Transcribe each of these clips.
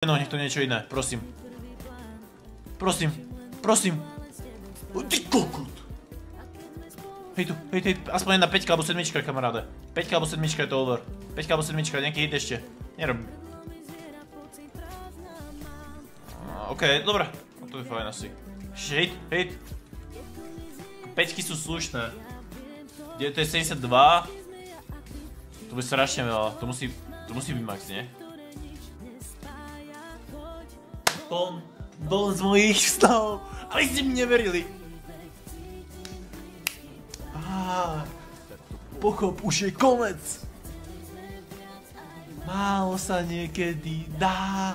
No, nech to niečo iné, prosím. Prosím, prosím. Ty kokot. Hej tu, hej, aspoň jedna 5 alebo 7, kamaráde. 5 alebo 7 je to over. 5 alebo 7, nejaký hit ešte. Nerob. OK, dobré. No to je fajn asi. Ešte hit. 5 sú slušné. To je 72. To bude strašne veľa. To musí byť max, nie? Bol z mojich snov, ale ste mi neverili. Pochop, už je konec. Málo sa niekedy dá,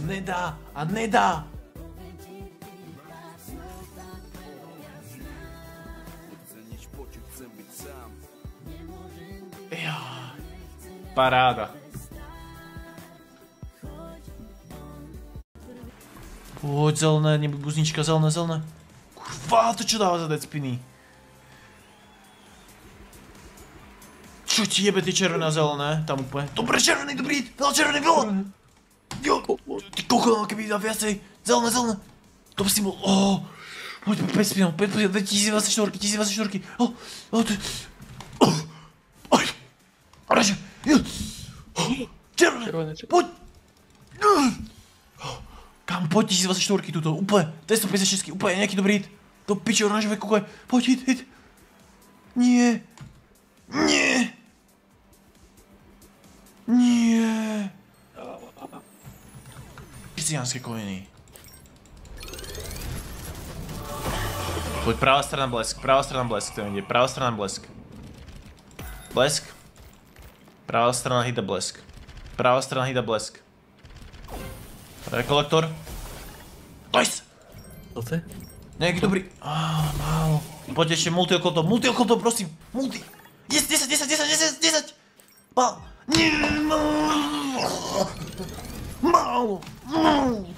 nedá a nedá. Paráda. Poď zelené, nebuď buznička, zelené. Kurva, to čo dáva za dead spiny? Čo ti jebe tie červené a zelené? Tam úplne. Dobre, červený, dobrý, veľa červený, veľa! Jo, ty kokon, keby dá viacej. Zelené. To by si bol, poď 5 spinov, 1024, 1024. Oj, oranže, červené, poď! Kam, poď 1024 túto, úplne, 256, úplne nejaký dobrý hit. Do piče oranžové kukaj, poď hit. Nie. Kristiánske koviny. Poď pravá strana blesk, to ide, pravá strana blesk. Blesk. Pravá strana hita blesk. Rekolektor. Nice! Co to je? Nejaký dobrý. Málo. Poď ešte multi okolo toho, prosím. Multi. Yes, 10. Málo.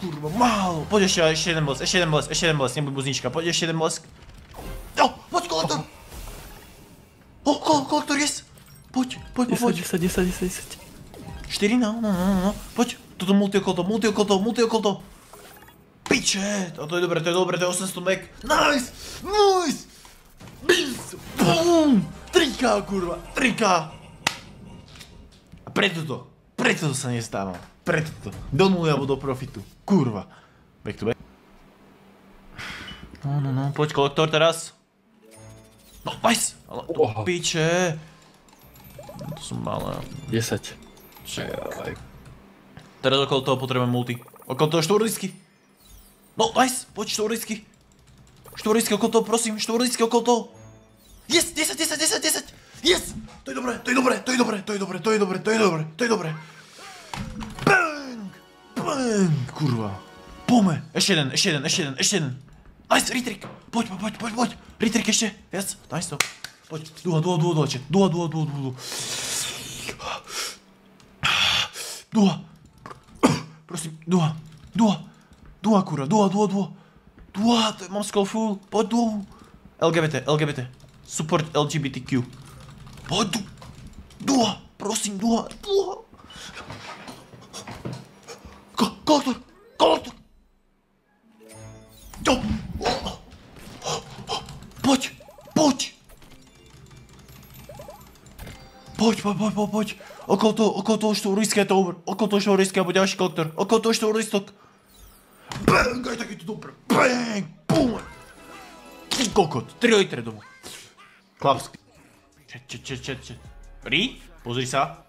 Kurva, málo. Poď ešte jeden blesk, nebuď buznička. Poď ešte jeden blesk. Poď kolektor. Kolektor, yes. Poď. 10. 4, no. Poď. Toto multi okolo toho. Piče. To je dobré, to je 800 mek. Nice. Boom. 3K, kurva. 3K. A preto to sa nestáva. Preto to. Do nuly alebo do profitu. Kurva. Back to back. No. Poď kolektor teraz. No, nice. Ale to piče. To som malé. 10. Teraz okolo toho potrebujem multi. Okolo toho štvorlisky. No, nice, poď štvorlisky. Štvorlisky okolo toho, prosím, štvorlisky okolo toho. Yes, 10. Yes! To je dobré. Bang! Kurva. Pome. Ešte jeden. Nice, retrik. Poď. Retrik ešte, viac. Nice to. Poď, duha, chat. Duha. Prosím, duha, kurva, duha. Duha, to je mám skull full, poď duhu. LGBT, support LGBTQ. Poď duha, prosím, duha. Kolektor. Poď. Okolo toho štvorlisky je to over. Okolo toho štvorlisky alebo ďalší kolektor. Okolo toho štvorlistok. Bang, aj takýto dobré. Bang, boom. Ty kokot, 3 litre domov. Chlapsky. Čet. Ri, pozri sa.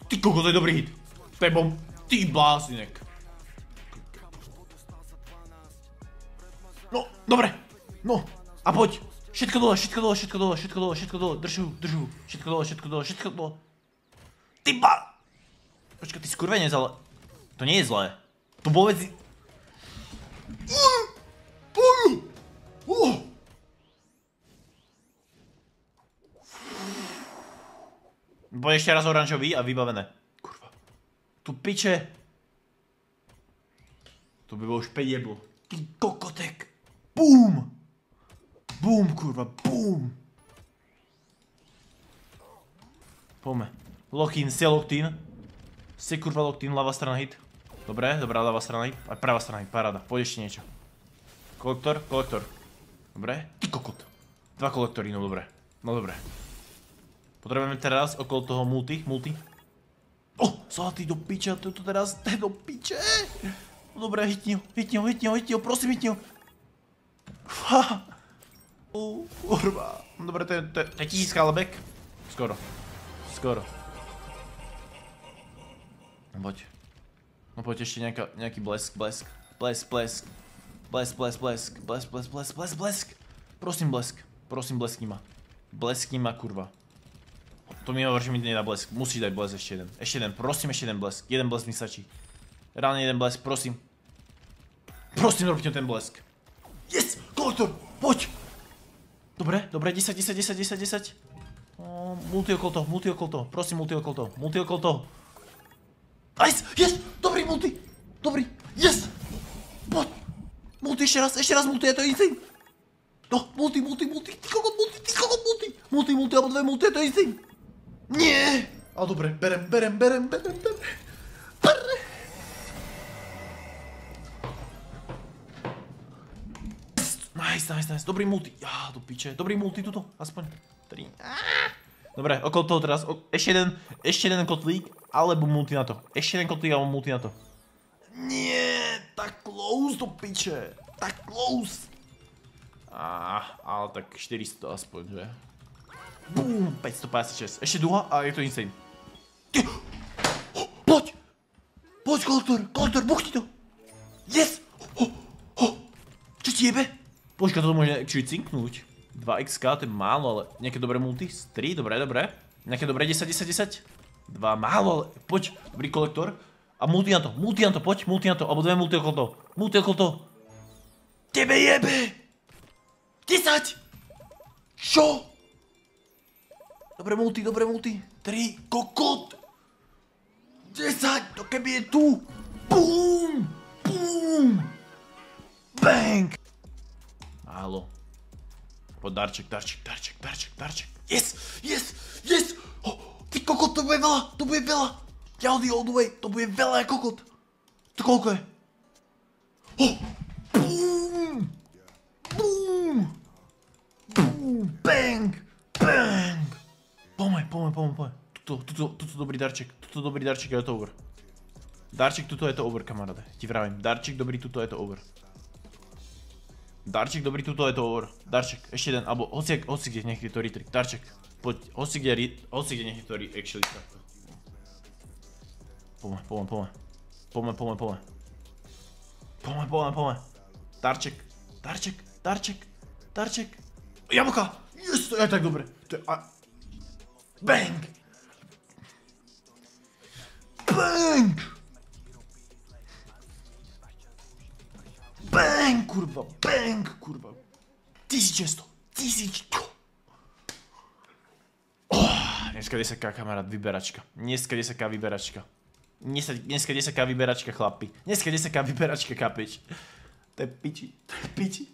Ty kokot, to je dobrý hit. To je bom. Ty blázinek. No, dobre. No, a poď. Všetko dole. Držu. Všetko dole. Ty ba... Počkaj, ty skurvenec, ale... To nie je zlé. To vôbec... Poď ešte raz oranžový a vybavené. Kurva. Tu piče. To by bolo už 5 jeblo. Ty kokotek. Bum. Bum, kurva, bum. Poďme. Lock-in, ste locked-in. Ste kurva locked-in, ľavá strana hit. Dobre, dobrá ľavá strana hit. A pravá strana hit, paráda. Poď ešte niečo. Kolektor, kolektor. Dobre, ty kokot. 2 kolektory, no dobre. No dobre. Potrebujeme teraz okolo toho multi. Zlatý do piče, to teraz, to je do piče. Dobre, hitni ho, prosím, hitni ho. Kurva. Dobre, to je 1000 kalebek. Skoro. No poď ešte nejaký blesk. Blesk. Prosím, bleskni ma. Bleskni ma, kurva. To mi hovorí, že mi nedá blesk. Musíš dať blesk ešte jeden. Ešte jeden, prosím, ešte jeden blesk. Jeden blesk mi stačí. Reálne jeden blesk, prosím. Prosím, robte ten blesk. Yes! Kolektor! Poď! Dobre, 10. Multi okolo toho. Prosím, multi okolo toho. Nice! Yes! Dobrý multi! Dobrý! Yes! Poď! Multi ešte raz multi, je to insane! No, multi! Ty kokot multi! Multi, alebo 2 multi, je to insane! Nie! Ale dobre, berem. Nice. Dobrý multi. Ja, do piče. Dobrý multi tuto. Aspoň 3. Dobre, okolo toho teraz. Ešte jeden kotlík, alebo multi na to. Nie, tak close do piče. Tak close. Ale tak 400 aspoň, že? Bum, 556. Ešte duha a je to insane. Poď, kolektor, buchni to. Yes. Čo ti jebe? Počkaj, toto môže cinknúť. 2xk, to je málo, ale nejaké dobré multi. 3, dobre. Nejaké dobré 10. 2, málo, ale poď, dobrý kolektor. A multi na to, poď, multi na to, alebo 2 multi okolo toho. Tebe jebe! 10! Čo? Dobre multi. 3, kokot! 10, to keby je tu! Bum! Bang! Halo. Poď darček. Yes! Ty kokot, to bude veľa! Ďaldy all the way, to bude veľa, kokot! To koľko je? Bum! Bang! Poďme. Tuto dobrý darček, a je to over. Darček, tuto je to over, kamaráde. Ti vravím, darček dobrý, tuto je to over. Darček, ešte jeden, alebo hoci kde nech je to retrik. Darček, poď, hoci kde nech je to actually takto. Poďme. Darček. Jablka! Yes, to je tak dobre. Bang! Kurva. 1600. Dneska 10k, kamarát, vyberačka. Dneska 10k vyberačka, chlapi. Dneska 10k vyberačka, kapič. To je piči.